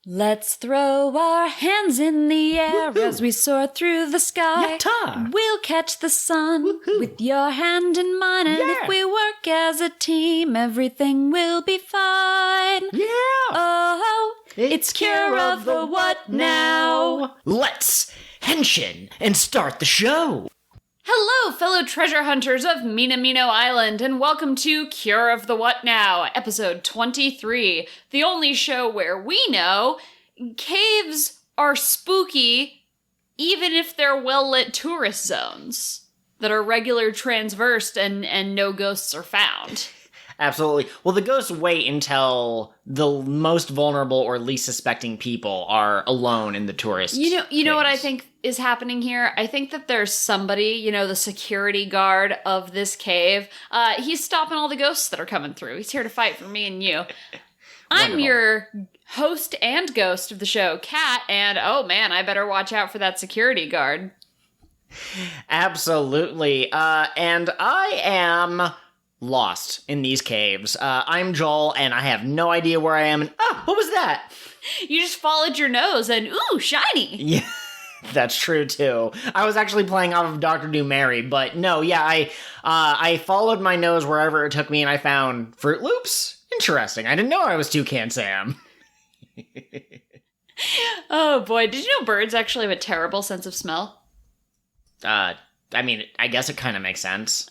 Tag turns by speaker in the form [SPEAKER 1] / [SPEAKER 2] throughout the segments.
[SPEAKER 1] Let's throw our hands in the air Woo-hoo. As we soar through the sky.
[SPEAKER 2] Yatta.
[SPEAKER 1] We'll catch the sun Woo-hoo. With your hand in mine. And if we work as a team, everything will be fine.
[SPEAKER 2] Yeah.
[SPEAKER 1] Oh, it's Cure of the What Now.
[SPEAKER 2] Let's henshin and start the show.
[SPEAKER 1] Hello, fellow treasure hunters of Minamino Island, and welcome to Cure of the What Now, episode 23, the only show where we know caves are spooky even if they're well-lit tourist zones that are regular transversed and no ghosts are found.
[SPEAKER 2] Absolutely. Well, the ghosts wait until the most vulnerable or least suspecting people are alone in the tourist
[SPEAKER 1] You know what I think is happening here? I think that there's somebody, the security guard of this cave. He's stopping all the ghosts that are coming through. He's here to fight for me and you. I'm your host and ghost of the show, Kat, and oh man, I better watch out for that security guard.
[SPEAKER 2] Absolutely. And I am lost in these caves. I'm Joel, and I have no idea where I am. And what was that?
[SPEAKER 1] You just followed your nose, and ooh, shiny.
[SPEAKER 2] Yeah, that's true too. I was actually playing off of Dr. Mary, but no, yeah, I followed my nose wherever it took me, and I found Fruit Loops. Interesting. I didn't know I was Toucan Sam.
[SPEAKER 1] Oh boy, did you know birds actually have a terrible sense of smell?
[SPEAKER 2] I mean, I guess it kind of makes sense.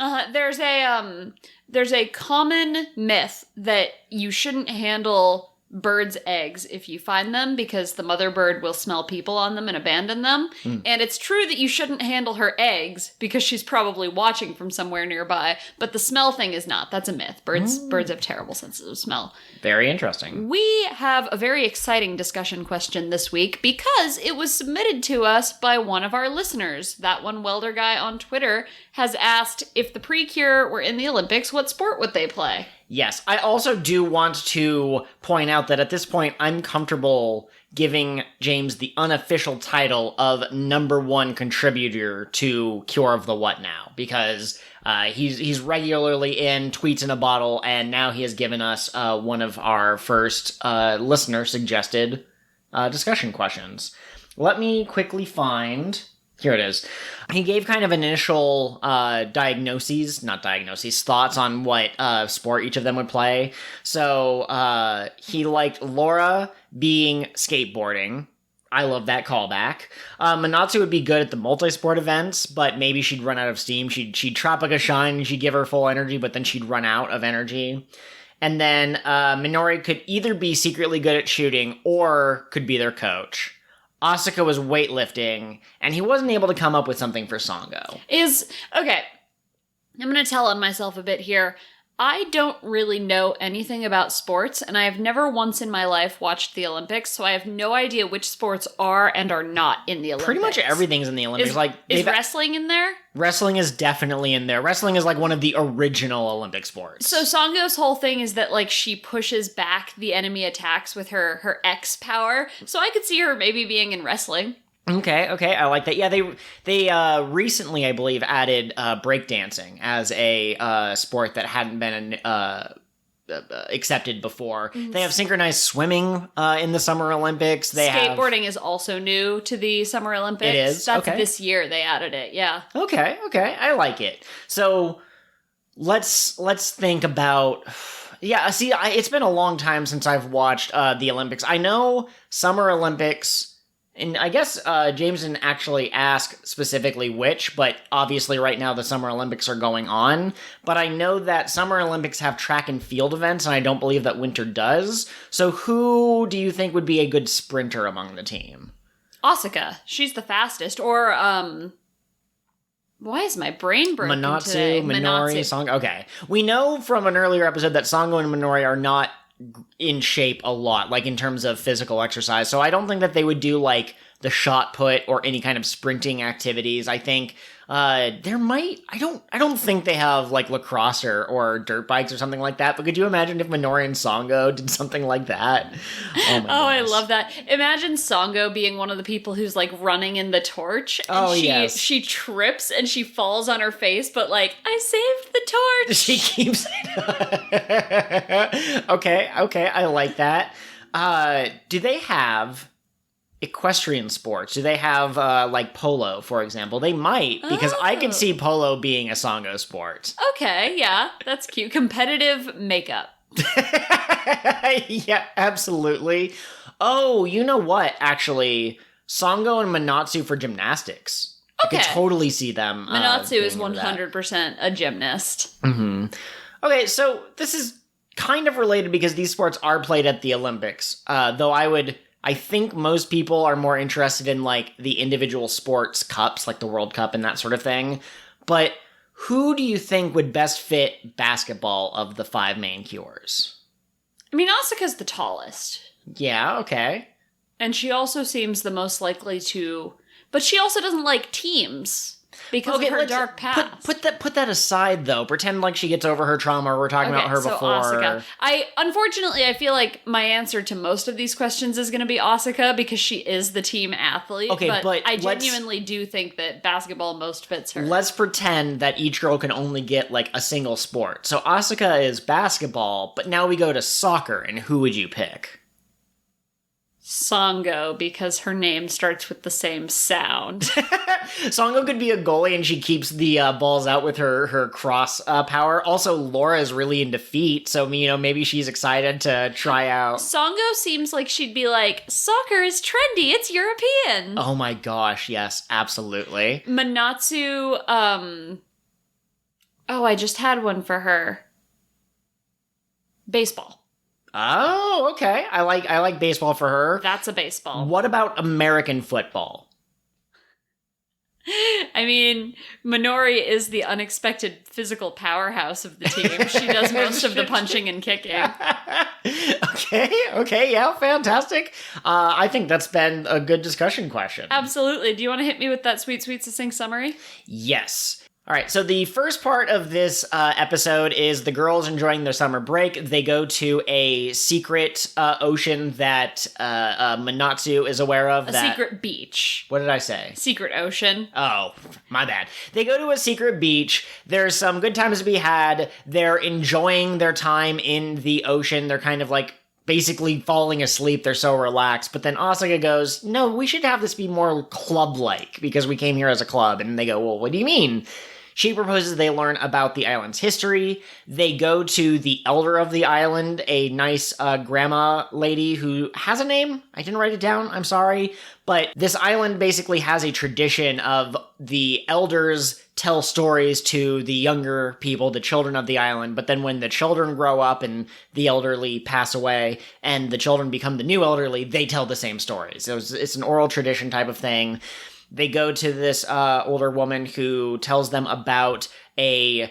[SPEAKER 1] There's a common myth that you shouldn't handle birds' eggs if you find them because the mother bird will smell people on them and abandon them. And it's true that you shouldn't handle her eggs because she's probably watching from somewhere nearby, but the smell thing is not. That's a myth. Birds have terrible senses of smell.
[SPEAKER 2] Very interesting.
[SPEAKER 1] We have a very exciting discussion question this week because it was submitted to us by one of our listeners. That one welder guy on Twitter has asked, if the PreCure were in the Olympics, what sport would they play?
[SPEAKER 2] Yes, I also do want to point out that at this point, I'm comfortable giving James the unofficial title of number one contributor to Cure of the What Now, because he's regularly in Tweets in a Bottle, and now he has given us one of our first listener-suggested discussion questions. Let me quickly find... Here it is. He gave kind of initial thoughts on what sport each of them would play. So he liked Laura being skateboarding. I love that callback. Manatsu would be good at the multi-sport events, but maybe she'd run out of steam. She'd Tropica Shine and she'd give her full energy, but then she'd run out of energy. And then Minori could either be secretly good at shooting or could be their coach. Asuka was weightlifting, and he wasn't able to come up with something for Sango.
[SPEAKER 1] Okay, I'm going to tell on myself a bit here. I don't really know anything about sports, and I have never once in my life watched the Olympics, so I have no idea which sports are and are not in the Olympics.
[SPEAKER 2] Pretty much everything's in the Olympics.
[SPEAKER 1] Is wrestling in there?
[SPEAKER 2] Wrestling is definitely in there. Wrestling is like one of the original Olympic sports.
[SPEAKER 1] So Sango's whole thing is that like she pushes back the enemy attacks with her X power, so I could see her maybe being in wrestling.
[SPEAKER 2] Okay, I like that. Yeah, they recently, I believe, added breakdancing as a sport that hadn't been accepted before. They have synchronized swimming in the Summer Olympics.
[SPEAKER 1] Skateboarding is also new to the Summer Olympics.
[SPEAKER 2] It is?
[SPEAKER 1] That's
[SPEAKER 2] okay.
[SPEAKER 1] This year they added it, yeah.
[SPEAKER 2] Okay, I like it. So let's think about... Yeah, see, it's been a long time since I've watched the Olympics. I know Summer Olympics... And I guess James didn't actually ask specifically which, but obviously right now the Summer Olympics are going on. But I know that Summer Olympics have track and field events, and I don't believe that winter does. So who do you think would be a good sprinter among the team?
[SPEAKER 1] Asuka. She's the fastest. Or, why is my brain broken today?
[SPEAKER 2] Minori, Sango. Okay. We know from an earlier episode that Sango and Minori are not in shape a lot, like in terms of physical exercise. So I don't think that they would do like the shot put or any kind of sprinting activities. I think there might, I don't think they have like lacrosse or dirt bikes or something like that, but could you imagine if Minori and Sango did something like that?
[SPEAKER 1] Oh, I love that. Imagine Sango being one of the people who's like running in the torch and she trips and she falls on her face, but like, I saved the torch.
[SPEAKER 2] She keeps it. Okay, I like that. Do they have equestrian sports? Do they have, like, polo, for example? They might, because I can see polo being a Sango sport.
[SPEAKER 1] Okay, yeah, that's cute. Competitive makeup.
[SPEAKER 2] Yeah, absolutely. Oh, you know what, actually? Sango and Manatsu for gymnastics.
[SPEAKER 1] Okay.
[SPEAKER 2] I could totally see them.
[SPEAKER 1] Manatsu is 100% a gymnast.
[SPEAKER 2] Mm-hmm. Okay, so this is kind of related because these sports are played at the Olympics. Though I think most people are more interested in, like, the individual sports cups, like the World Cup and that sort of thing. But who do you think would best fit basketball of the 5 main cures?
[SPEAKER 1] I mean, Asuka's the tallest.
[SPEAKER 2] Yeah, okay.
[SPEAKER 1] And she also seems the most likely to... But she also doesn't like teams because of her dark past.
[SPEAKER 2] Put that aside, though. Pretend like she gets over her trauma. We're talking about her before.
[SPEAKER 1] Asuka. Unfortunately, I feel like my answer to most of these questions is going to be Asuka because she is the team athlete.
[SPEAKER 2] Okay, but
[SPEAKER 1] I genuinely do think that basketball most fits her.
[SPEAKER 2] Let's pretend that each girl can only get, like, a single sport. So Asuka is basketball, but now we go to soccer, and who would you pick?
[SPEAKER 1] Sango, because her name starts with the same sound.
[SPEAKER 2] Sango could be a goalie and she keeps the balls out with her cross power. Also, Laura is really into feet, so, you know, maybe she's excited to try out.
[SPEAKER 1] Sango seems like she'd be like, soccer is trendy, it's European.
[SPEAKER 2] Oh my gosh, yes, absolutely.
[SPEAKER 1] Manatsu, I just had one for her. Baseball.
[SPEAKER 2] Oh, okay. I like baseball for her.
[SPEAKER 1] That's a baseball.
[SPEAKER 2] What about American football?
[SPEAKER 1] I mean, Minori is the unexpected physical powerhouse of the team. She does most of the punching and kicking.
[SPEAKER 2] Okay, yeah, fantastic. I think that's been a good discussion question.
[SPEAKER 1] Absolutely. Do you want to hit me with that sweet, succinct summary?
[SPEAKER 2] Yes. All right, so the first part of this episode is the girls enjoying their summer break. They go to a secret ocean that Manatsu is aware of.
[SPEAKER 1] A secret beach.
[SPEAKER 2] What did I say?
[SPEAKER 1] Secret ocean.
[SPEAKER 2] Oh, my bad. They go to a secret beach. There's some good times to be had. They're enjoying their time in the ocean. They're kind of like basically falling asleep. They're so relaxed. But then Asuka goes, no, we should have this be more club-like because we came here as a club. And they go, well, what do you mean? She proposes they learn about the island's history. They go to the elder of the island, a nice grandma lady who has a name. I didn't write it down. I'm sorry. But this island basically has a tradition of the elders tell stories to the younger people, the children of the island. But then when the children grow up and the elderly pass away and the children become the new elderly, they tell the same stories. It's an oral tradition type of thing. They go to this older woman who tells them about the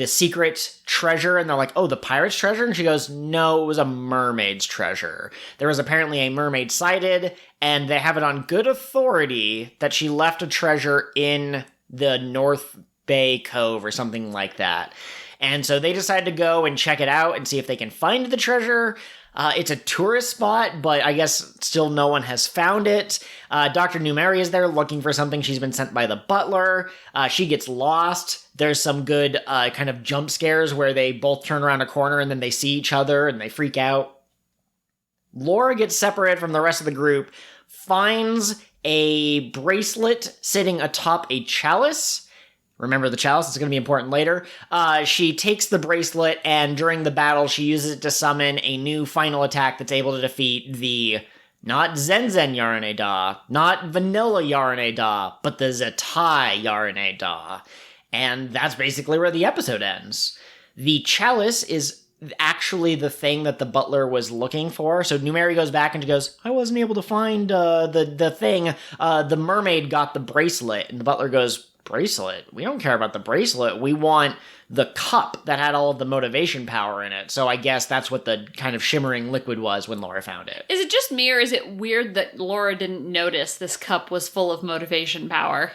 [SPEAKER 2] secret treasure, and they're like, oh, the pirate's treasure? And she goes, no, it was a mermaid's treasure. There was apparently a mermaid sighted, and they have it on good authority that she left a treasure in the North Bay Cove or something like that. And so they decide to go and check it out and see if they can find the treasure. It's a tourist spot, but I guess still no one has found it. Dr. Numeri is there looking for something. She's been sent by the butler. She gets lost. There's some good kind of jump scares where they both turn around a corner and then they see each other and they freak out. Laura gets separated from the rest of the group, finds a bracelet sitting atop a chalice. Remember the chalice, it's going to be important later. She takes the bracelet, and during the battle, she uses it to summon a new final attack that's able to defeat the, not Zenzen Yaraneda, not Vanilla Yaraneda, but the Zetai Yaraneda. And that's basically where the episode ends. The chalice is actually the thing that the butler was looking for. So Numeri goes back and she goes, I wasn't able to find the thing. The mermaid got the bracelet. And the butler goes, bracelet? We don't care about the bracelet. We want the cup that had all of the motivation power in it. So I guess that's what the kind of shimmering liquid was when Laura found it.
[SPEAKER 1] Is it just me, or is it weird that Laura didn't notice this cup was full of motivation power?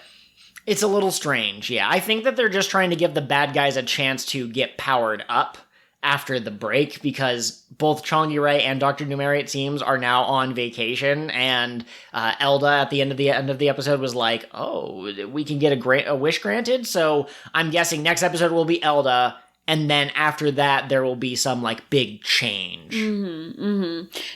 [SPEAKER 2] It's a little strange, yeah. I think that they're just trying to give the bad guys a chance to get powered up after the break, because both Chongyurei and Dr. Numeri, it seems, are now on vacation, and Elda at the end of the episode was like, oh, we can get a wish granted, so I'm guessing next episode will be Elda, And then after that, there will be some, like, big change.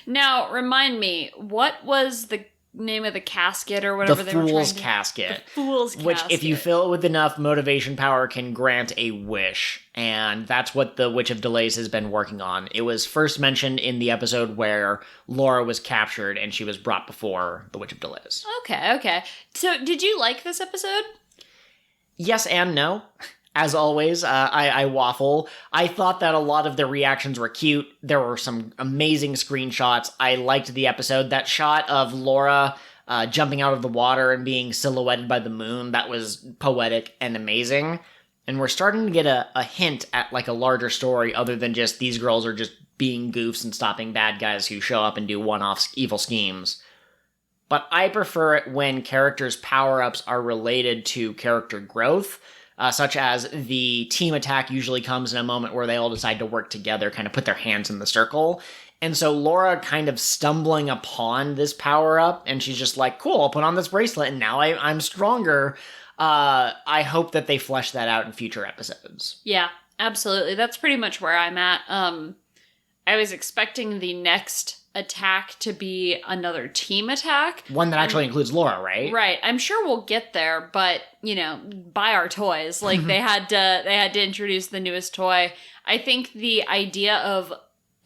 [SPEAKER 1] Now, remind me, what was the name of the casket or whatever they were trying to...
[SPEAKER 2] The Fool's Casket.
[SPEAKER 1] The Fool's Casket.
[SPEAKER 2] Which, if you fill it with enough motivation power, can grant a wish. And that's what the Witch of Delays has been working on. It was first mentioned in the episode where Laura was captured and she was brought before the Witch of Delays.
[SPEAKER 1] Okay. So, did you like this episode?
[SPEAKER 2] Yes and no. As always, I waffle. I thought that a lot of the reactions were cute. There were some amazing screenshots. I liked the episode. That shot of Laura jumping out of the water and being silhouetted by the moon, that was poetic and amazing. And we're starting to get a hint at, like, a larger story other than just these girls are just being goofs and stopping bad guys who show up and do one-off evil schemes. But I prefer it when characters' power-ups are related to character growth, such as the team attack usually comes in a moment where they all decide to work together, kind of put their hands in the circle. And so Laura kind of stumbling upon this power-up, and she's just like, cool, I'll put on this bracelet, and now I'm stronger. I hope that they flesh that out in future episodes.
[SPEAKER 1] Yeah, absolutely. That's pretty much where I'm at. I was expecting the next attack to be another team attack.
[SPEAKER 2] One that actually includes Laura, right?
[SPEAKER 1] Right. I'm sure we'll get there, but, buy our toys. Like, they had to introduce the newest toy. I think the idea of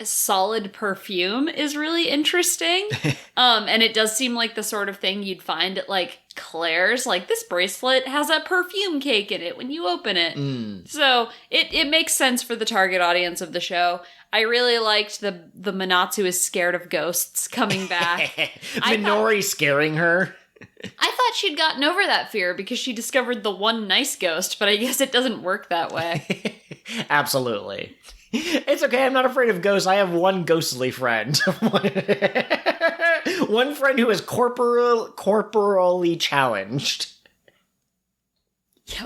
[SPEAKER 1] solid perfume is really interesting. And it does seem like the sort of thing you'd find at, like, Claire's. Like, this bracelet has a perfume cake in it when you open it. So it makes sense for the target audience of the show. I really liked the Manatsu is scared of ghosts coming back.
[SPEAKER 2] Minori scaring her.
[SPEAKER 1] I thought she'd gotten over that fear because she discovered the one nice ghost, but I guess it doesn't work that way.
[SPEAKER 2] Absolutely. It's okay, I'm not afraid of ghosts. I have one ghostly friend. One friend who is corporally challenged.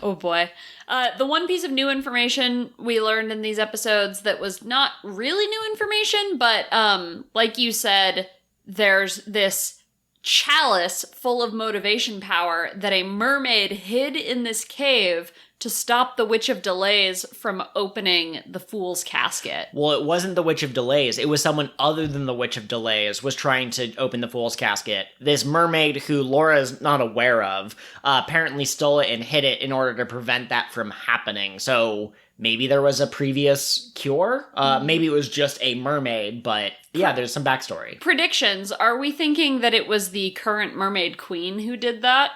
[SPEAKER 1] Oh boy. The one piece of new information we learned in these episodes that was not really new information, but like you said, there's this chalice full of motivation power that a mermaid hid in this cave to stop the Witch of Delays from opening the Fool's Casket.
[SPEAKER 2] Well, it wasn't the Witch of Delays. It was someone other than the Witch of Delays was trying to open the Fool's Casket. This mermaid, who Laura's not aware of, apparently stole it and hid it in order to prevent that from happening. So maybe there was a previous cure? Maybe it was just a mermaid, but yeah, there's some backstory.
[SPEAKER 1] Predictions. Are we thinking that it was the current mermaid queen who did that?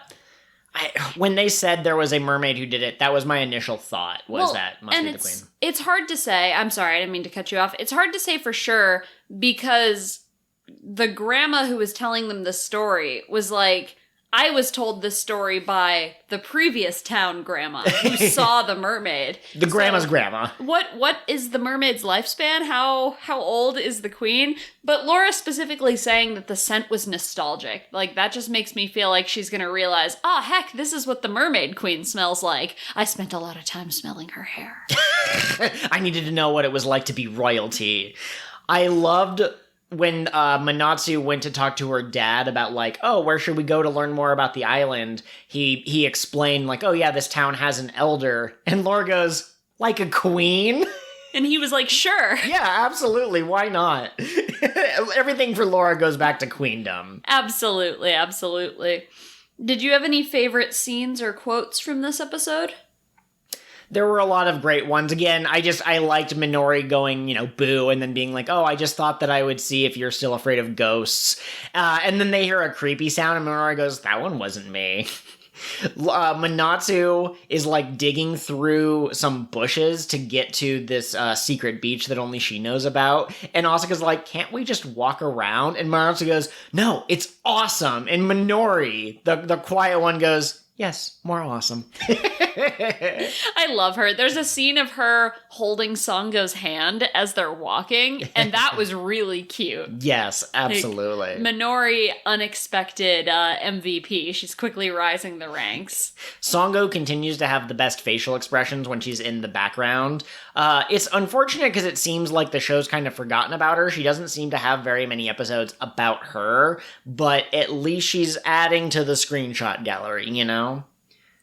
[SPEAKER 2] When they said there was a mermaid who did it, that was my initial thought, that must be the queen.
[SPEAKER 1] It's hard to say. I'm sorry, I didn't mean to cut you off. It's hard to say for sure because the grandma who was telling them the story was like, I was told this story by the previous town grandma who saw the mermaid.
[SPEAKER 2] The grandma's grandma.
[SPEAKER 1] What is the mermaid's lifespan? How old is the queen? But Laura specifically saying that the scent was nostalgic. Like, that just makes me feel like she's gonna realize, heck, this is what the mermaid queen smells like. I spent a lot of time smelling her hair.
[SPEAKER 2] I needed to know what it was like to be royalty. I loved when Manatsu went to talk to her dad about, like, where should we go to learn more about the island? He explained, like, this town has an elder. And Laura goes, like a queen?
[SPEAKER 1] And he was like, sure.
[SPEAKER 2] Yeah, absolutely. Why not? Everything for Laura goes back to queendom.
[SPEAKER 1] Absolutely, absolutely. Did you have any favorite scenes or quotes from this episode?
[SPEAKER 2] There were a lot of great ones. Again, I liked Minori going, boo, and then being like, I just thought that I would see if you're still afraid of ghosts. And then they hear a creepy sound, and Minori goes, that one wasn't me. Manatsu is, like, digging through some bushes to get to this secret beach that only she knows about. And Asuka's like, can't we just walk around? And Manatsu goes, no, it's awesome. And Minori, the quiet one, goes, yes, more awesome.
[SPEAKER 1] I love her. There's a scene of her holding Sango's hand as they're walking, and that was really cute.
[SPEAKER 2] Yes, absolutely.
[SPEAKER 1] Like, Minori, unexpected MVP. She's quickly rising the ranks.
[SPEAKER 2] Sango continues to have the best facial expressions when she's in the background. It's unfortunate because it seems like the show's kind of forgotten about her. She doesn't seem to have very many episodes about her, but at least she's adding to the screenshot gallery,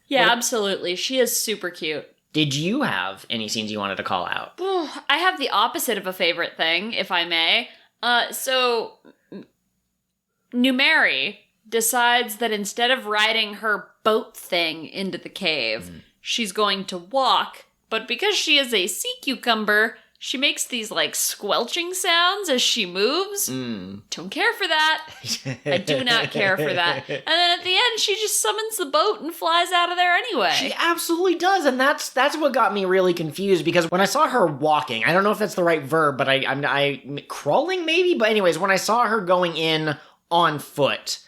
[SPEAKER 1] Yeah, absolutely. She is super cute.
[SPEAKER 2] Did you have any scenes you wanted to call out?
[SPEAKER 1] I have the opposite of a favorite thing, if I may. So Numeri decides that instead of riding her boat thing into the cave, she's going to walk. But because she is a sea cucumber, she makes these, like, squelching sounds as she moves. Don't care for that. I do not care for that. And then at the end, she just summons the boat and flies out of there anyway.
[SPEAKER 2] She absolutely does, and that's what got me really confused, because when I saw her walking, I don't know if that's the right verb, but I'm crawling maybe? But anyways, when I saw her going in on foot,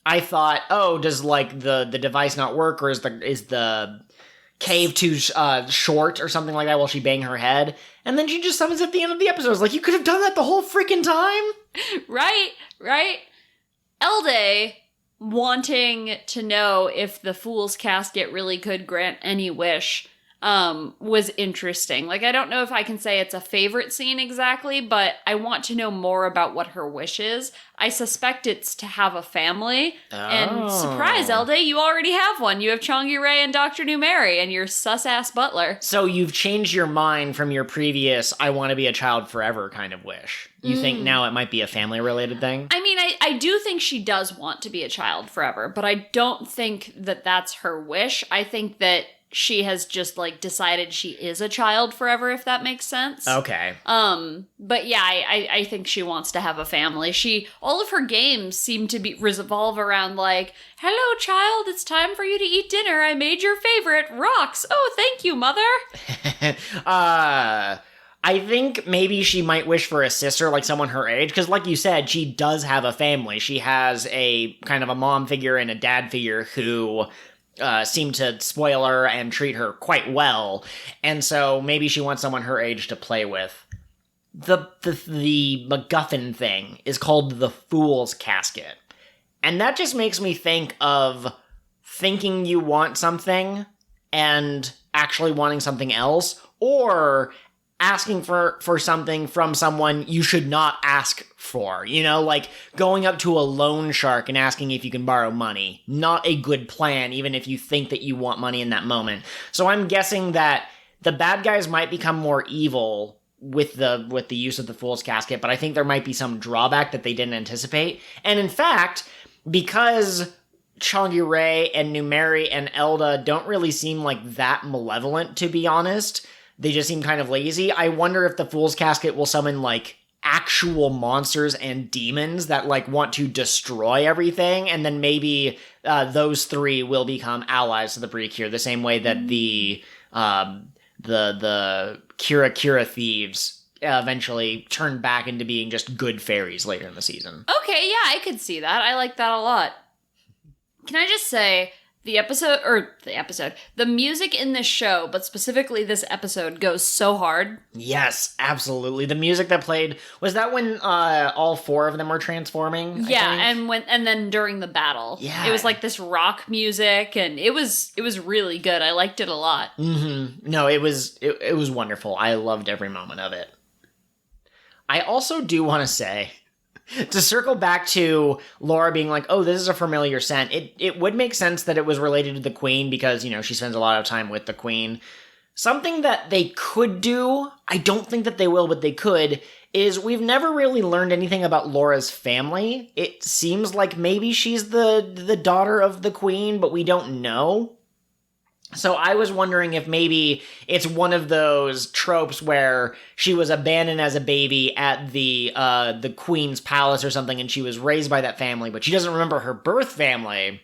[SPEAKER 2] I thought, oh, does, like, the device not work, or is the cave too short or something like that? Will she bang her head? And then she just summons at the end of the episode. It's like, you could have done that the whole freaking time?
[SPEAKER 1] Right. Elde wanting to know if the Fool's Casket really could grant any wish was interesting. Like, I don't know if I can say it's a favorite scene exactly, but I want to know more about what her wish is. I suspect it's to have a family. Oh. And surprise, Elde, you already have one. You have Chongyure and Dr. Numeri and your sus-ass butler.
[SPEAKER 2] So you've changed your mind from your previous I want to be a child forever kind of wish. You think now it might be a family-related thing?
[SPEAKER 1] I mean, I do think she does want to be a child forever, but I don't think that that's her wish. I think that she has just, like, decided she is a child forever, if that makes sense.
[SPEAKER 2] Okay.
[SPEAKER 1] But yeah, I think she wants to have a family. All of her games seem to revolve around, like, hello, child, it's time for you to eat dinner. I made your favorite, rocks. Oh, thank you, mother.
[SPEAKER 2] I think maybe she might wish for a sister, like someone her age, because like you said, she does have a family. She has a kind of a mom figure and a dad figure who seem to spoil her and treat her quite well, and so maybe she wants someone her age to play with. The MacGuffin thing is called the Fool's Casket, and that just makes me think of thinking you want something and actually wanting something else, or asking for something from someone you should not ask for, you know, like going up to a loan shark and asking if you can borrow money. Not a good plan, even if you think that you want money in that moment. So I'm guessing that the bad guys might become more evil with the use of the Fool's Casket, but I think there might be some drawback that they didn't anticipate. And in fact, because Chongyure and Numeri and Elda don't really seem like that malevolent, to be honest, they just seem kind of lazy. I wonder if the Fool's Casket will summon, like, actual monsters and demons that, like, want to destroy everything, and then maybe those three will become allies to the PreCure, the same way that the Kira thieves eventually turn back into being just good fairies later in the season.
[SPEAKER 1] Okay, yeah, I could see that. I like that a lot. Can I just say, the music in this show, but specifically this episode, goes so hard.
[SPEAKER 2] Yes, absolutely. The music that played, was that when all four of them were transforming?
[SPEAKER 1] Yeah, and then during the battle.
[SPEAKER 2] Yeah.
[SPEAKER 1] It was like this rock music, and it was really good. I liked it a lot.
[SPEAKER 2] Mm-hmm. No, it was wonderful. I loved every moment of it. I also do want to say, to circle back to Laura being like, oh, this is a familiar scent, it would make sense that it was related to the Queen because, you know, she spends a lot of time with the Queen. Something that they could do, I don't think that they will, but they could, is we've never really learned anything about Laura's family. It seems like maybe she's the daughter of the Queen, but we don't know. So I was wondering if maybe it's one of those tropes where she was abandoned as a baby at the Queen's palace or something, and she was raised by that family, but she doesn't remember her birth family.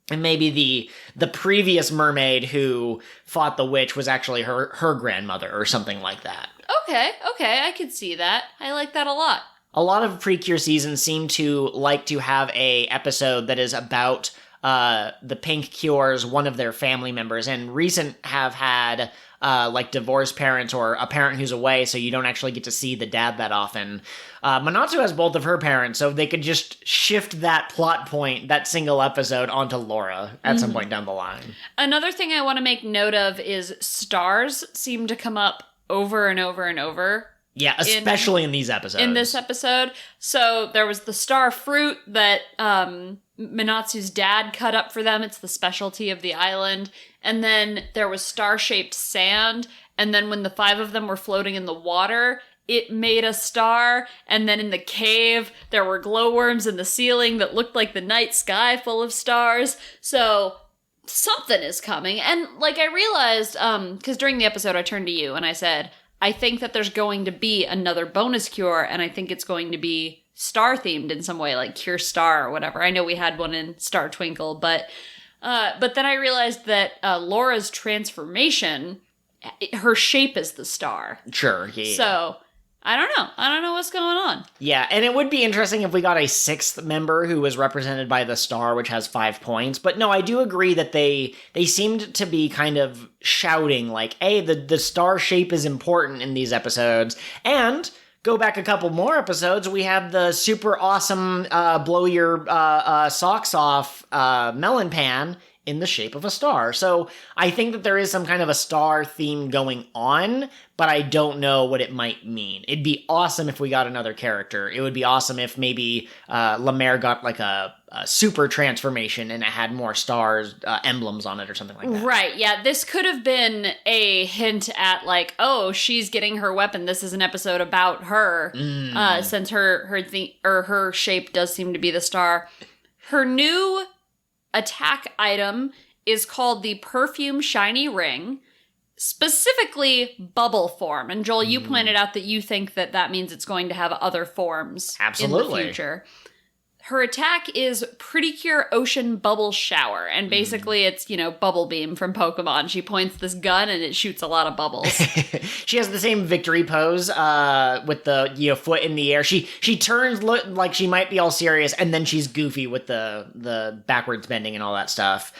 [SPEAKER 2] And maybe the previous mermaid who fought the witch was actually her grandmother or something like that. Okay,
[SPEAKER 1] I could see that. I like that a lot.
[SPEAKER 2] A lot of PreCure seasons seem to like to have a episode that is about the Pink Cures, one of their family members, and recent have had like divorced parents or a parent who's away, so you don't actually get to see the dad that often. Manatsu has both of her parents, so they could just shift that plot point, that single episode, onto Laura at some point down the line.
[SPEAKER 1] Another thing I want to make note of is stars seem to come up over and over and over
[SPEAKER 2] Yeah, especially in these episodes.
[SPEAKER 1] In this episode. So there was the star fruit that Minatsu's dad cut up for them. It's the specialty of the island. And then there was star-shaped sand. And then when the 5 of them were floating in the water, it made a star. And then in the cave, there were glowworms in the ceiling that looked like the night sky full of stars. So something is coming. And like I realized, because during the episode I turned to you and I said, I think that there's going to be another bonus cure, and I think it's going to be star-themed in some way, like Cure Star or whatever. I know we had one in Star Twinkle, but then I realized that Laura's transformation, her shape is the star.
[SPEAKER 2] Sure, yeah.
[SPEAKER 1] So, I don't know. I don't know what's going on.
[SPEAKER 2] Yeah, and it would be interesting if we got a 6th member who was represented by the star, which has 5 points. But no, I do agree that they seemed to be kind of shouting, like, hey, the star shape is important in these episodes. And go back a couple more episodes, we have the super awesome blow your socks off melon pan in the shape of a star. So I think that there is some kind of a star theme going on, but I don't know what it might mean. It'd be awesome if we got another character. It would be awesome if maybe Lemaire got like a super transformation and it had more stars, emblems on it or something like that.
[SPEAKER 1] Right, yeah. This could have been a hint at like, oh, she's getting her weapon. This is an episode about her, since her shape does seem to be the star. Her new attack item is called the Perfume Shiny Ring, specifically bubble form. And Joel, you pointed out that you think that means it's going to have other forms in the future. Her attack is PreCure Ocean Bubble Shower, and basically it's, Bubble Beam from Pokemon. She points this gun and it shoots a lot of bubbles.
[SPEAKER 2] She has the same victory pose with the foot in the air. She turns like she might be all serious, and then she's goofy with the backwards bending and all that stuff.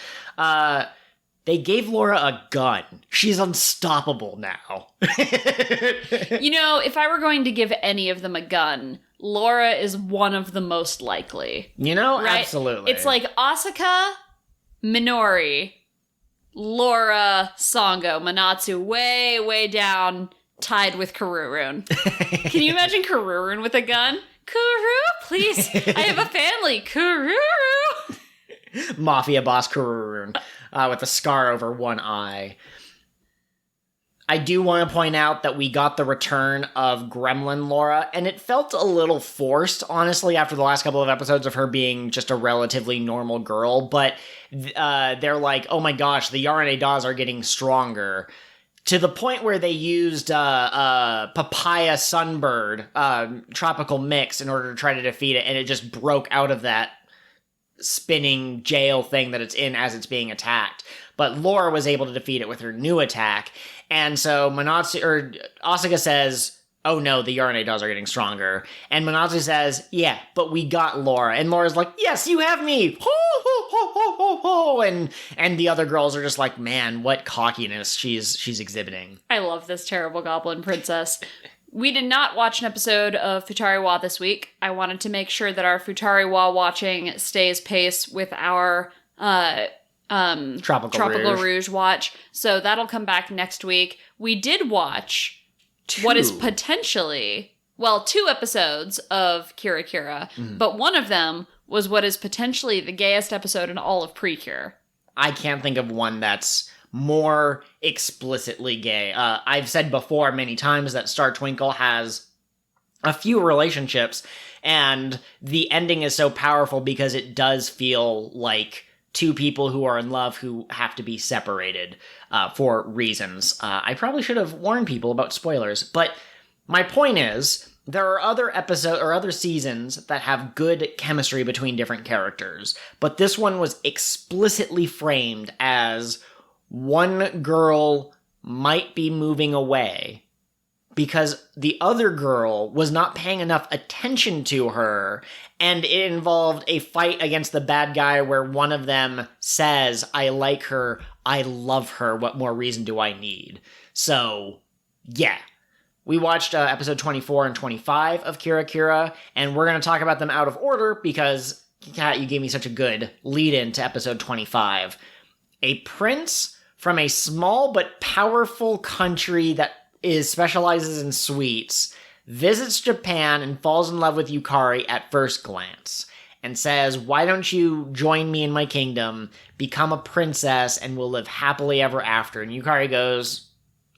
[SPEAKER 2] They gave Laura a gun. She's unstoppable now.
[SPEAKER 1] If I were going to give any of them a gun, Laura is one of the most likely. Right?
[SPEAKER 2] Absolutely.
[SPEAKER 1] It's like Asuka, Minori, Laura, Sango, Manatsu, way, way down, tied with Kururun. Can you imagine Kururun with a gun? Kuru, please. I have a family. Kuru.
[SPEAKER 2] Mafia boss Kururun with a scar over one eye. I do want to point out that we got the return of Gremlin Laura, and it felt a little forced, honestly, after the last couple of episodes of her being just a relatively normal girl, but they're like, oh my gosh, the Yarane Daz are getting stronger, to the point where they used papaya sunbird tropical mix in order to try to defeat it, and it just broke out of that spinning jail thing that it's in as it's being attacked. But Laura was able to defeat it with her new attack. And so Asuka says, oh no, the Yarane Daz are getting stronger. And Manatsu says, yeah, but we got Laura. And Laura's like, yes, you have me. Ho, ho, ho, ho, ho, ho. And the other girls are just like, man, what cockiness she's exhibiting.
[SPEAKER 1] I love this terrible goblin princess. We did not watch an episode of Futari Wa this week. I wanted to make sure that our Futari Wa watching stays pace with our Tropical Rouge watch. So that'll come back next week. We did watch what is potentially, 2 episodes of Kira, but one of them was what is potentially the gayest episode in all of PreCure.
[SPEAKER 2] I can't think of one that's more explicitly gay. I've said before many times that Star Twinkle has a few relationships, and the ending is so powerful because it does feel like two people who are in love who have to be separated for reasons. I probably should have warned people about spoilers, but my point is, there are other episodes or other seasons that have good chemistry between different characters, but this one was explicitly framed as one girl might be moving away because the other girl was not paying enough attention to her, and it involved a fight against the bad guy where one of them says, I like her, I love her, what more reason do I need? So, yeah. We watched episode 24 and 25 of Kira, and we're going to talk about them out of order because, Kat, you gave me such a good lead-in to episode 25. A prince from a small but powerful country that specializes in sweets visits Japan and falls in love with Yukari at first glance, and says, "Why don't you join me in my kingdom, become a princess, and we'll live happily ever after?" And Yukari goes,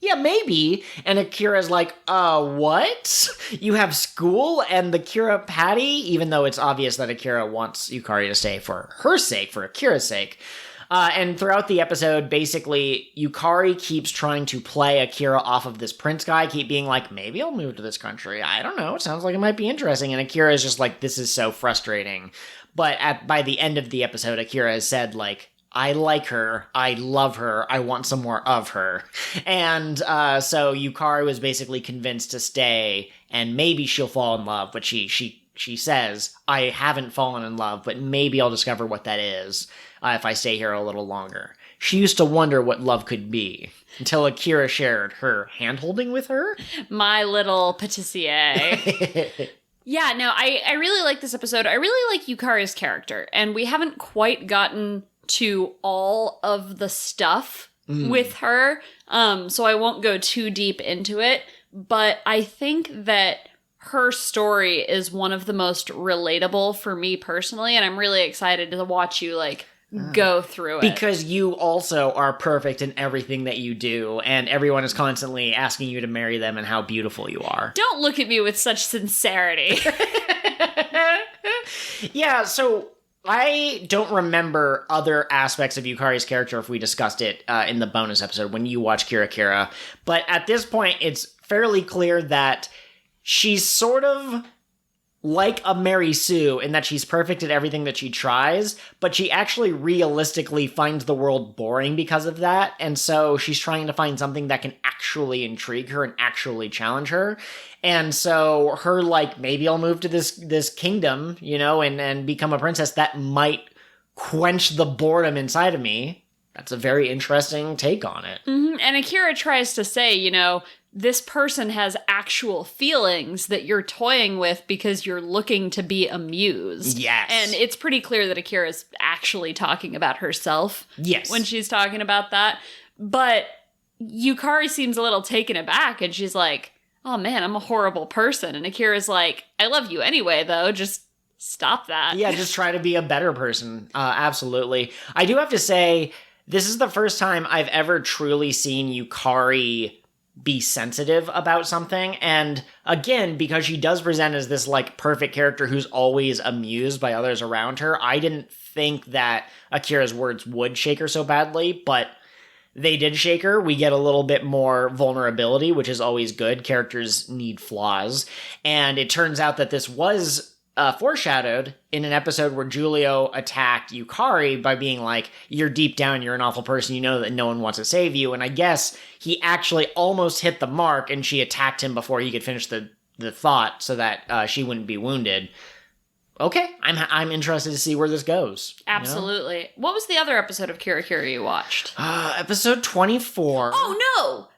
[SPEAKER 2] "Yeah, maybe." And Akira's like, what? You have school and the Kira Patty? Even though it's obvious that Akira wants Yukari to stay for her sake, for Akira's sake. And throughout the episode, basically, Yukari keeps trying to play Akira off of this prince guy, keep being like, maybe I'll move to this country. I don't know. It sounds like it might be interesting. And Akira is just like, this is so frustrating. But by the end of the episode, Akira has said, like, I like her, I love her, I want some more of her. And so Yukari was basically convinced to stay, and maybe she'll fall in love, but she says, I haven't fallen in love, but maybe I'll discover what that is if I stay here a little longer. She used to wonder what love could be, until Akira shared her hand-holding with her.
[SPEAKER 1] My little patissier. Yeah, no, I really like this episode. I really like Yukari's character, and we haven't quite gotten to all of the stuff with her, so I won't go too deep into it, but I think that her story is one of the most relatable for me personally, and I'm really excited to watch you, like, go through it.
[SPEAKER 2] Because you also are perfect in everything that you do, and everyone is constantly asking you to marry them and how beautiful you are.
[SPEAKER 1] Don't look at me with such sincerity.
[SPEAKER 2] Yeah, so I don't remember other aspects of Yukari's character if we discussed it in the bonus episode when you watch Kira, but at this point, it's fairly clear that she's sort of like a Mary Sue in that she's perfect at everything that she tries, but she actually realistically finds the world boring because of that, and so she's trying to find something that can actually intrigue her and actually challenge her. And so her, like, maybe I'll move to this kingdom, you know, and become a princess, that might quench the boredom inside of me. That's a very interesting take on it.
[SPEAKER 1] Mm-hmm. And Akira tries to say, you know, this person has actual feelings that you're toying with because you're looking to be amused.
[SPEAKER 2] Yes.
[SPEAKER 1] And it's pretty clear that Akira is actually talking about herself.
[SPEAKER 2] Yes.
[SPEAKER 1] When she's talking about that. But Yukari seems a little taken aback, and she's like, oh man, I'm a horrible person. And Akira's like, I love you anyway, though. Just stop that.
[SPEAKER 2] Yeah, just try to be a better person. Absolutely. I do have to say, this is the first time I've ever truly seen Yukari be sensitive about something. And again, because she does present as this, like, perfect character who's always amused by others around her, I didn't think that Akira's words would shake her so badly, but they did shake her. We get a little bit more vulnerability, which is always good. Characters need flaws. And it turns out that this was foreshadowed in an episode where Giulio attacked Yukari by being like, you're deep down, you're an awful person, you know that no one wants to save you. And I guess he actually almost hit the mark, and she attacked him before he could finish the thought so that she wouldn't be wounded. Okay, I'm interested to see where this goes.
[SPEAKER 1] Absolutely. You know? What was the other episode of Kira you watched?
[SPEAKER 2] Episode 24.
[SPEAKER 1] Oh, no!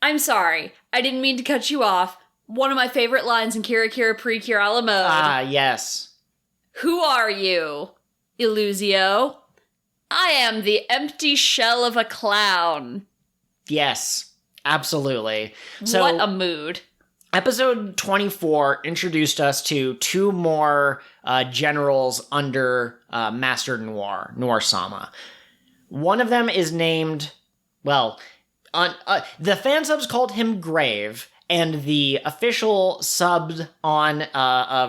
[SPEAKER 1] I'm sorry. I didn't mean to cut you off. One of my favorite lines in Kira PreCure a la mode.
[SPEAKER 2] Ah, yes.
[SPEAKER 1] Who are you, Elysio? I am the empty shell of a clown.
[SPEAKER 2] Yes, absolutely. So,
[SPEAKER 1] what a mood.
[SPEAKER 2] Episode 24 introduced us to two more generals under Master Noir-sama. One of them is named, well, the fan subs called him Glaive, and the official subbed on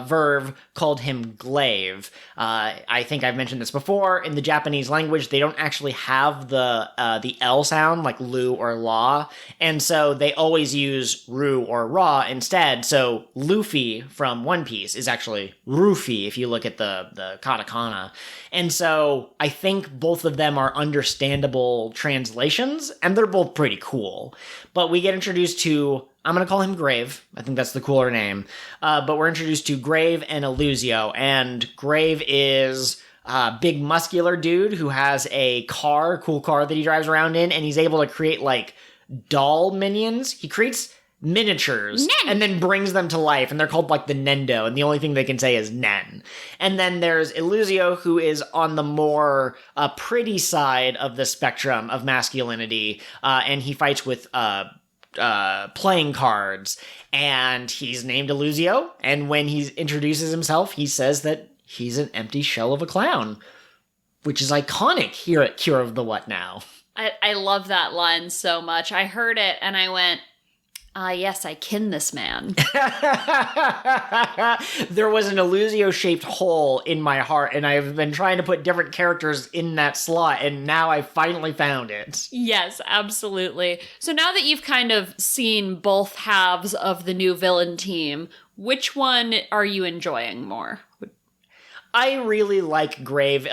[SPEAKER 2] Verve called him Glaive. I think I've mentioned this before. In the Japanese language, they don't actually have the L sound, like Lu or La, and so they always use Ru or Ra instead. So Luffy from One Piece is actually Ruffy if you look at the katakana. And so I think both of them are understandable translations, and they're both pretty cool. But we get introduced to, I'm going to call him Glaive. I think that's the cooler name. But we're introduced to Glaive and Elysio. And Glaive is a big muscular dude who has a cool car that he drives around in. And he's able to create, like, doll minions. He creates miniatures and then brings them to life. And they're called, like, the Nendo. And the only thing they can say is Nen. And then there's Elysio, who is on the more pretty side of the spectrum of masculinity. And he fights with playing cards, and he's named Elysio, and when he introduces himself, he says that he's an empty shell of a clown, which is iconic here at Cure of the What Now.
[SPEAKER 1] I love that line so much. I heard it and I went, yes, I kin this man.
[SPEAKER 2] There was an Elysio-shaped hole in my heart, and I've been trying to put different characters in that slot, and now I finally found it.
[SPEAKER 1] Yes, absolutely. So now that you've kind of seen both halves of the new villain team, which one are you enjoying more?
[SPEAKER 2] I really like Glaive.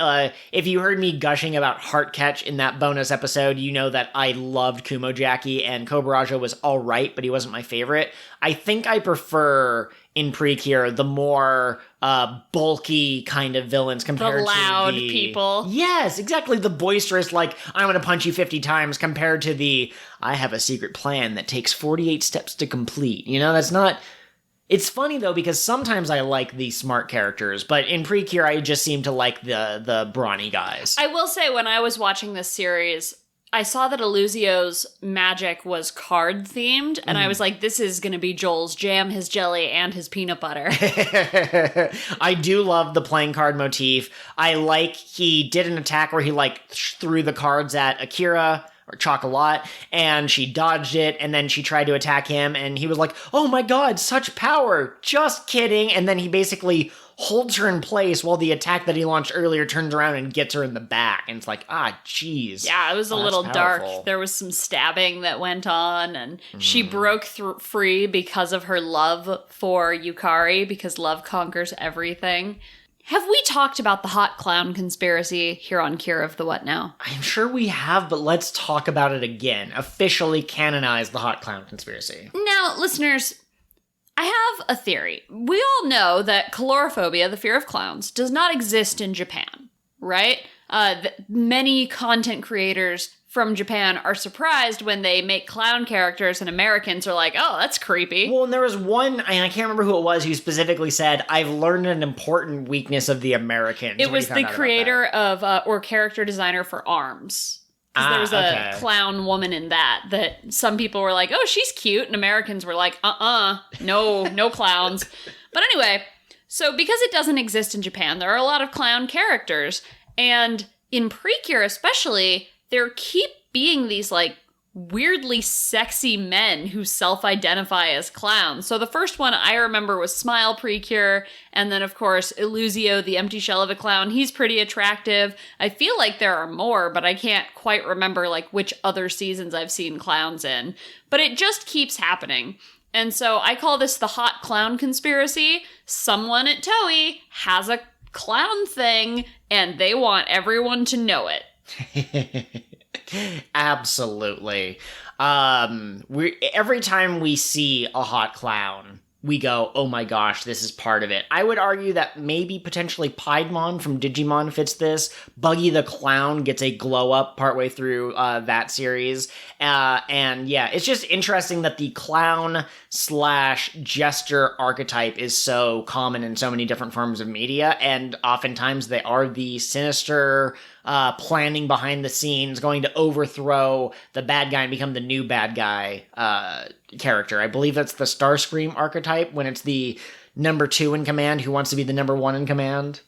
[SPEAKER 2] If you heard me gushing about Heartcatch in that bonus episode, you know that I loved Kumojaki, and Kobaraja was alright, but he wasn't my favorite. I think I prefer, in PreCure, the more bulky kind of villains compared to
[SPEAKER 1] the loud people.
[SPEAKER 2] Yes, exactly. The boisterous, like, I'm gonna punch you 50 times, compared to the, I have a secret plan that takes 48 steps to complete. You know, that's not... It's funny, though, because sometimes I like the smart characters, but in PreCure, I just seem to like the brawny guys.
[SPEAKER 1] I will say, when I was watching this series, I saw that Elysio's magic was card-themed, and I was like, this is going to be Joel's jam, his jelly, and his peanut butter.
[SPEAKER 2] I do love the playing card motif. I like he did an attack where he, like, threw the cards at Akira, or Chocolat, and she dodged it, and then she tried to attack him, and he was like, oh my god, such power! Just kidding! And then he basically holds her in place while the attack that he launched earlier turns around and gets her in the back, and it's like, jeez.
[SPEAKER 1] Yeah, it was a little dark. There was some stabbing that went on, and she broke free because of her love for Yukari, because love conquers everything. Have we talked about the hot clown conspiracy here on Cure of the What Now?
[SPEAKER 2] I'm sure we have, but let's talk about it again. Officially canonize the hot clown conspiracy.
[SPEAKER 1] Now, listeners, I have a theory. We all know that calorophobia, the fear of clowns, does not exist in Japan, right? Many content creators from Japan are surprised when they make clown characters and Americans are like, oh, that's creepy.
[SPEAKER 2] Well, and there was one, and I can't remember who it was, who specifically said, I've learned an important weakness of the Americans.
[SPEAKER 1] It was the creator of, or character designer for ARMS. Because there was a clown woman in that some people were like, oh, she's cute, and Americans were like, no clowns. But anyway, so because it doesn't exist in Japan, there are a lot of clown characters, and in PreCure especially, there keep being these, like, weirdly sexy men who self-identify as clowns. So the first one I remember was Smile PreCure, and then, of course, Elysio, the empty shell of a clown. He's pretty attractive. I feel like there are more, but I can't quite remember, like, which other seasons I've seen clowns in. But it just keeps happening. And so I call this the hot clown conspiracy. Someone at Toei has a clown thing, and they want everyone to know it.
[SPEAKER 2] Absolutely. Every time we see a hot clown, we go, oh my gosh, this is part of it. I would argue that maybe potentially Piedmon from Digimon fits this. Buggy the Clown gets a glow up partway through that series. And yeah, it's just interesting that the clown / jester archetype is so common in so many different forms of media. And oftentimes they are the sinister, planning behind the scenes, going to overthrow the bad guy and become the new bad guy character. I believe that's the Starscream archetype, when it's the number 2 in command who wants to be the number 1 in command.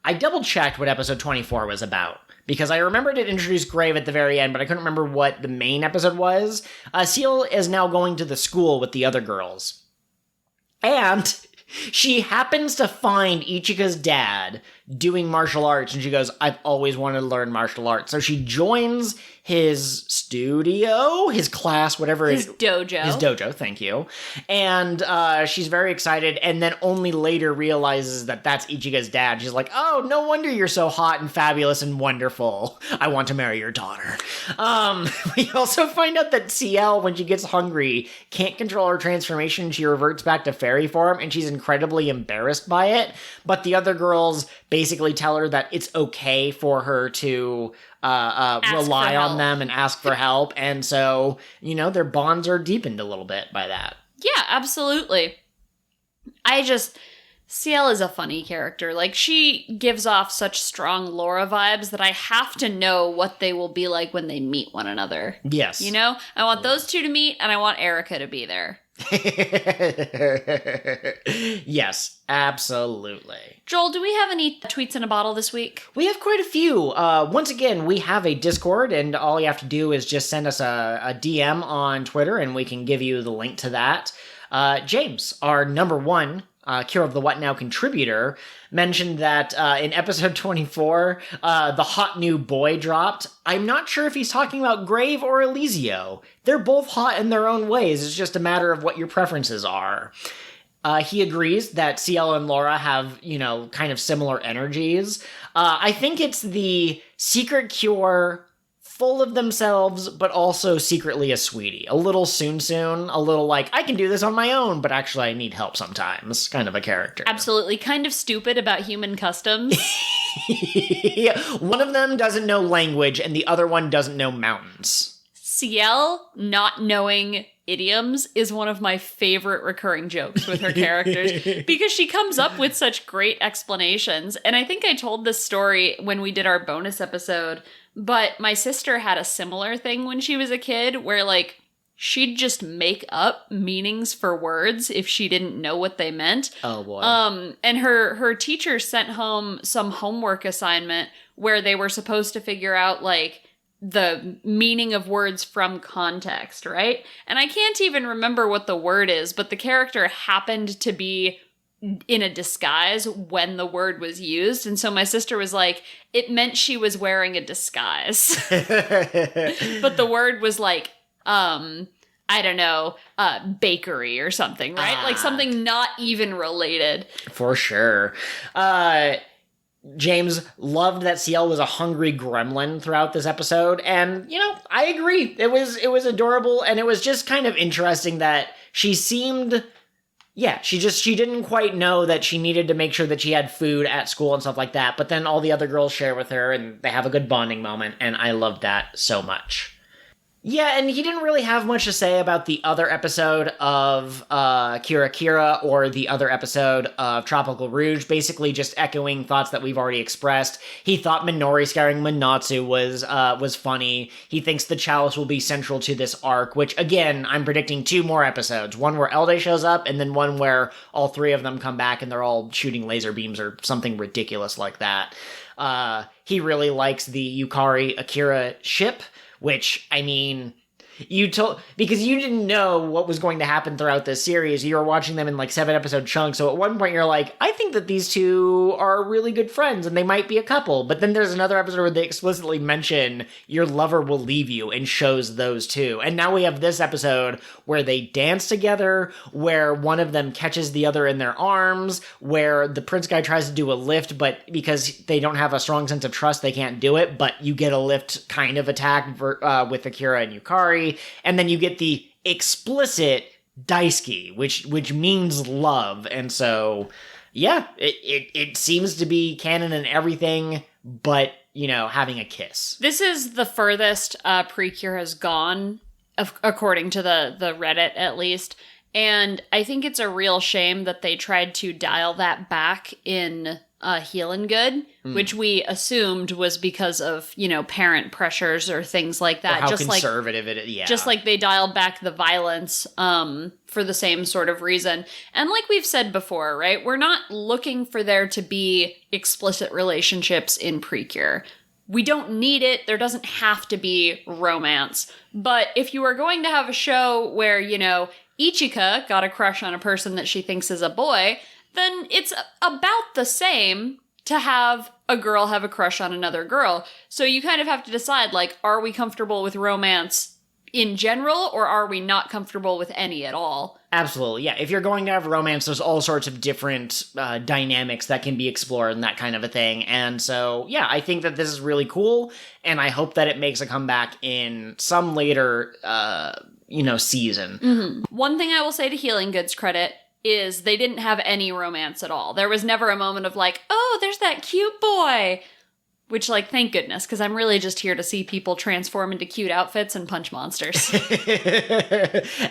[SPEAKER 2] I double-checked what episode 24 was about, because I remembered it introduced Glaive at the very end, but I couldn't remember what the main episode was. Ciel is now going to the school with the other girls. And she happens to find Ichika's dad doing martial arts, and she goes, I've always wanted to learn martial arts. So she joins his studio, his class, whatever
[SPEAKER 1] his dojo.
[SPEAKER 2] His dojo, thank you. And she's very excited, and then only later realizes that that's Ichiga's dad. She's like, oh, no wonder you're so hot and fabulous and wonderful. I want to marry your daughter. We also find out that Ciel, when she gets hungry, can't control her transformation. She reverts back to fairy form, and she's incredibly embarrassed by it. But the other girls basically tell her that it's okay for her to rely on them and ask for help. And so, you know, their bonds are deepened a little bit by that.
[SPEAKER 1] Yeah, absolutely. Ciel is a funny character. Like, she gives off such strong Laura vibes that I have to know what they will be like when they meet one another.
[SPEAKER 2] Yes.
[SPEAKER 1] You know? I want those two to meet, and I want Erica to be there.
[SPEAKER 2] Yes, absolutely.
[SPEAKER 1] Joel, do we have any tweets in a bottle this week?
[SPEAKER 2] We have quite a few. Once again, we have a Discord, and all you have to do is just send us a DM on Twitter, and we can give you the link to that. James, our number one Cure of the What Now contributor, mentioned that in episode 24, the hot new boy dropped. I'm not sure if he's talking about Glaive or Elysio. They're both hot in their own ways. It's just a matter of what your preferences are. He agrees that Ciel and Laura have, kind of similar energies. I think it's the secret cure, full of themselves, but also secretly a sweetie. A little soon, a little like, I can do this on my own, but actually I need help sometimes, kind of a character.
[SPEAKER 1] Absolutely. Kind of stupid about human customs.
[SPEAKER 2] Yeah. One of them doesn't know language, and the other one doesn't know mountains.
[SPEAKER 1] Ciel not knowing idioms is one of my favorite recurring jokes with her characters because she comes up with such great explanations. And I think I told this story when we did our bonus episode, but my sister had a similar thing when she was a kid where, like, she'd just make up meanings for words if she didn't know what they meant.
[SPEAKER 2] Oh, boy.
[SPEAKER 1] And her teacher sent home some homework assignment where they were supposed to figure out, like, the meaning of words from context, right? And I can't even remember what the word is, but the character happened to be in a disguise when the word was used. And so my sister was like, it meant she was wearing a disguise. But the word was like, I don't know, bakery or something, right? Like something not even related. For
[SPEAKER 2] sure. James loved that Ciel was a hungry gremlin throughout this episode, and, I agree. It was adorable, and it was just kind of interesting that she seemed... Yeah, she didn't quite know that she needed to make sure that she had food at school and stuff like that, but then all the other girls share with her, and they have a good bonding moment, and I loved that so much. Yeah, and he didn't really have much to say about the other episode of Akira or the other episode of Tropical Rouge, basically just echoing thoughts that we've already expressed. He thought Minori scaring Manatsu was funny. He thinks the chalice will be central to this arc, which, again, I'm predicting 2 more episodes. One where Elde shows up, and then one where all 3 of them come back and they're all shooting laser beams or something ridiculous like that. He really likes the Yukari Akira ship, which, I mean, because you didn't know what was going to happen throughout this series. You were watching them in 7-episode chunks, so at one point you're like, I think that these two are really good friends and they might be a couple. But then there's another episode where they explicitly mention your lover will leave you and shows those two. And now we have this episode where they dance together, where one of them catches the other in their arms, where the prince guy tries to do a lift, but because they don't have a strong sense of trust, they can't do it. But you get a lift kind of attack with Akira and Yukari. And then you get the explicit Daisuke, which means love. And so, yeah, it seems to be canon and everything, but, having a kiss.
[SPEAKER 1] This is the furthest PreCure has gone, according to the Reddit, at least. And I think it's a real shame that they tried to dial that back in Healin' Good, which we assumed was because of, parent pressures or things like that.
[SPEAKER 2] Or how conservative it is, yeah.
[SPEAKER 1] Just like they dialed back the violence for the same sort of reason. And like we've said before, right, we're not looking for there to be explicit relationships in PreCure. We don't need it. There doesn't have to be romance. But if you are going to have a show where, Ichika got a crush on a person that she thinks is a boy, then it's about the same to have a girl have a crush on another girl. So you kind of have to decide, are we comfortable with romance in general, or are we not comfortable with any at all?
[SPEAKER 2] Absolutely, yeah. If you're going to have romance, there's all sorts of different dynamics that can be explored and that kind of a thing. And so, yeah, I think that this is really cool, and I hope that it makes a comeback in some later, season.
[SPEAKER 1] Mm-hmm. One thing I will say to Healing Good's credit is they didn't have any romance at all. There was never a moment of oh, there's that cute boy. Which, thank goodness, because I'm really just here to see people transform into cute outfits and punch monsters.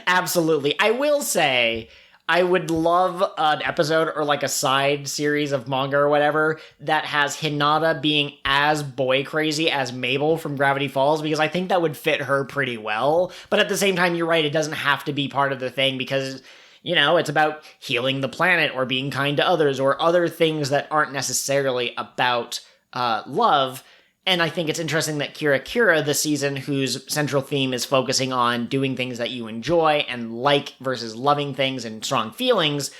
[SPEAKER 2] Absolutely. I will say, I would love an episode or like a side series of manga or whatever that has Hinata being as boy crazy as Mabel from Gravity Falls, because I think that would fit her pretty well. But at the same time, you're right, it doesn't have to be part of the thing because, you know, it's about healing the planet or being kind to others or other things that aren't necessarily about love. And I think it's interesting that Kira, the season whose central theme is focusing on doing things that you enjoy and like versus loving things and strong feelings,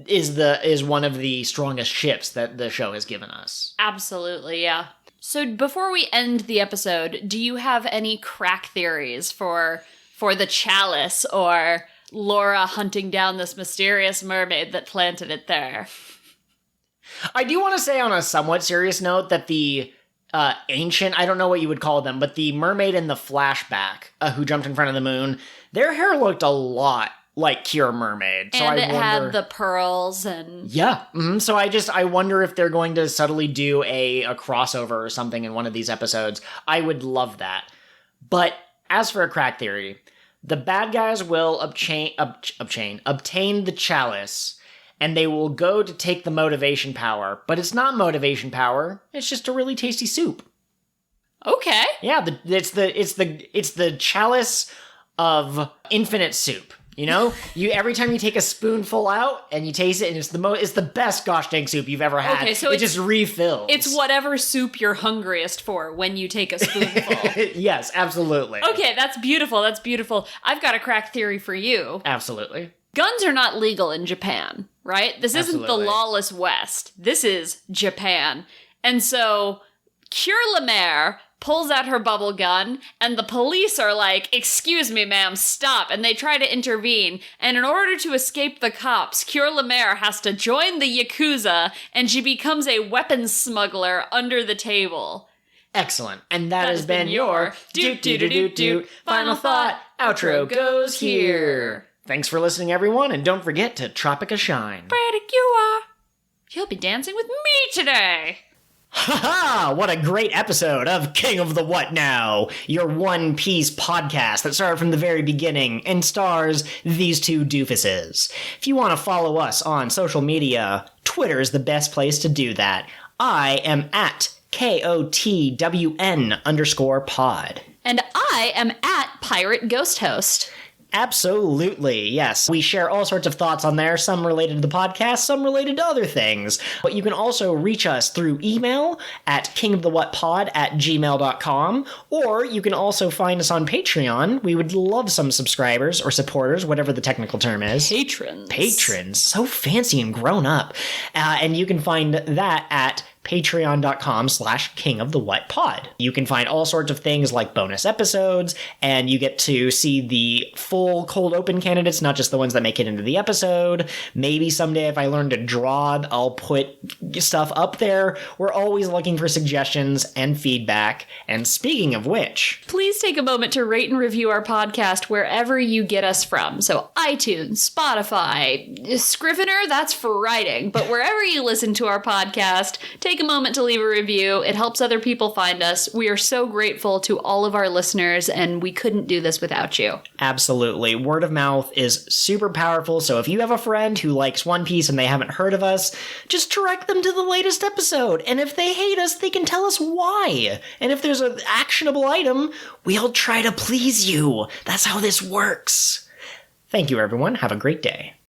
[SPEAKER 2] is one of the strongest shifts that the show has given us.
[SPEAKER 1] Absolutely, yeah. So before we end the episode, do you have any crack theories for the chalice or Laura hunting down this mysterious mermaid that planted it there?
[SPEAKER 2] I do want to say on a somewhat serious note that the ancient, I don't know what you would call them, but the mermaid in the flashback who jumped in front of the moon, their hair looked a lot like Cure Mermaid. So
[SPEAKER 1] and it had the pearls and...
[SPEAKER 2] Yeah. Mm-hmm. So I wonder if they're going to subtly do a crossover or something in one of these episodes. I would love that. But as for a crack theory, the bad guys will obtain the chalice, and they will go to take the motivation power. But it's not motivation power. It's just a really tasty soup.
[SPEAKER 1] Okay.
[SPEAKER 2] Yeah, it's the chalice of infinite soup. You know, every time you take a spoonful out and you taste it, and it's the best gosh dang soup you've ever had. Okay, so it just refills.
[SPEAKER 1] It's whatever soup you're hungriest for when you take a spoonful.
[SPEAKER 2] Yes, absolutely.
[SPEAKER 1] Okay, that's beautiful. That's beautiful. I've got a crack theory for you.
[SPEAKER 2] Absolutely.
[SPEAKER 1] Guns are not legal in Japan, right? This isn't the lawless West. This is Japan. And so Cure Lemaire pulls out her bubble gun, and the police are like, "Excuse me, ma'am, stop." And they try to intervene. And in order to escape the cops, Cure Lemaire has to join the Yakuza, and she becomes a weapons smuggler under the table.
[SPEAKER 2] Excellent. And that has been your doot final thought. Outro goes here. Thanks for listening, everyone, and don't forget to Tropica Shine.
[SPEAKER 1] PreCure. You'll be dancing with me today.
[SPEAKER 2] Ha-ha! What a great episode of King of the What Now, your one-piece podcast that started from the very beginning and stars these two doofuses. If you want to follow us on social media, Twitter is the best place to do that. I am at KOTWN_pod.
[SPEAKER 1] And I am at Pirate Ghost Host.
[SPEAKER 2] Absolutely, yes. We share all sorts of thoughts on there, some related to the podcast, some related to other things. But you can also reach us through email at KingOfTheWhatPod@gmail.com, or you can also find us on Patreon. We would love some subscribers or supporters, whatever the technical term is. Patrons. So fancy and grown up. And you can find that at patreon.com/KingOfTheWhatPod. You can find all sorts of things like bonus episodes, and you get to see the full cold open candidates, not just the ones that make it into the episode. Maybe someday if I learn to draw, I'll put stuff up there. We're always looking for suggestions and feedback. And speaking of which,
[SPEAKER 1] please take a moment to rate and review our podcast wherever you get us from. So iTunes, Spotify, Scrivener, that's for writing. But wherever you listen to our podcast, take a moment to leave a review. It helps other people find us. We are so grateful to all of our listeners, and we couldn't do this without you.
[SPEAKER 2] Absolutely. Word of mouth is super powerful, so if you have a friend who likes One Piece and they haven't heard of us, just direct them to the latest episode. And if they hate us, they can tell us why. And if there's an actionable item, we'll try to please you. That's how this works. Thank you, everyone. Have a great day.